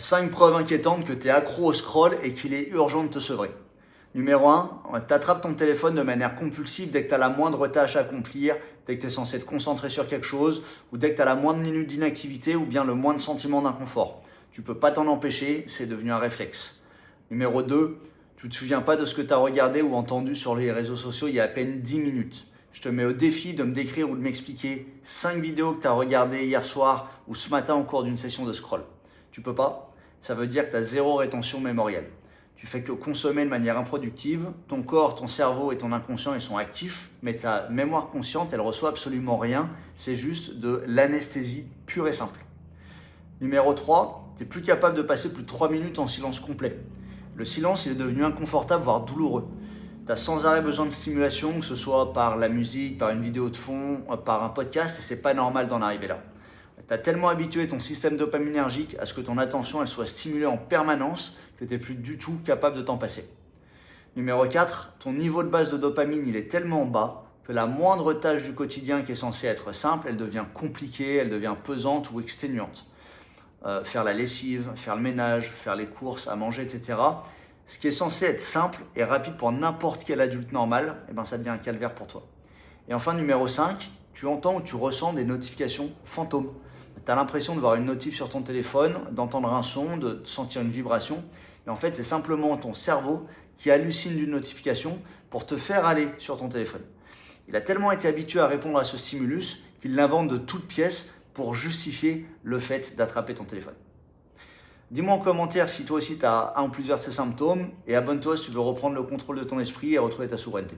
5 preuves inquiétantes que tu es accro au scroll et qu'il est urgent de te sevrer. Numéro 1, tu attrapes ton téléphone de manière compulsive dès que tu as la moindre tâche à accomplir, dès que tu es censé te concentrer sur quelque chose, ou dès que tu as la moindre minute d'inactivité ou bien le moindre sentiment d'inconfort. Tu ne peux pas t'en empêcher, c'est devenu un réflexe. Numéro 2, tu ne te souviens pas de ce que tu as regardé ou entendu sur les réseaux sociaux il y a à peine 10 minutes. Je te mets au défi de me décrire ou de m'expliquer 5 vidéos que tu as regardées hier soir ou ce matin au cours d'une session de scroll. Tu peux pas? Ça veut dire que tu as zéro rétention mémorielle. Tu fais que consommer de manière improductive, ton corps, ton cerveau et ton inconscient ils sont actifs, mais ta mémoire consciente elle reçoit absolument rien, c'est juste de l'anesthésie pure et simple. Numéro 3, tu n'es plus capable de passer plus de 3 minutes en silence complet. Le silence il est devenu inconfortable voire douloureux. Tu as sans arrêt besoin de stimulation, que ce soit par la musique, par une vidéo de fond, par un podcast, et c'est pas normal d'en arriver là. Tu as tellement habitué ton système dopaminergique à ce que ton attention elle soit stimulée en permanence que tu n'es plus du tout capable de t'en passer. Numéro 4, ton niveau de base de dopamine il est tellement bas que la moindre tâche du quotidien qui est censée être simple, elle devient compliquée, elle devient pesante ou exténuante. Faire la lessive, faire le ménage, faire les courses, à manger, etc. Ce qui est censé être simple et rapide pour n'importe quel adulte normal, eh ben ça devient un calvaire pour toi. Et enfin, numéro 5, tu entends ou tu ressens des notifications fantômes. Tu as l'impression de voir une notif sur ton téléphone, d'entendre un son, de sentir une vibration. Et en fait, c'est simplement ton cerveau qui hallucine d'une notification pour te faire aller sur ton téléphone. Il a tellement été habitué à répondre à ce stimulus qu'il l'invente de toutes pièces pour justifier le fait d'attraper ton téléphone. Dis-moi en commentaire si toi aussi tu as un ou plusieurs de ces symptômes et abonne-toi si tu veux reprendre le contrôle de ton esprit et retrouver ta souveraineté.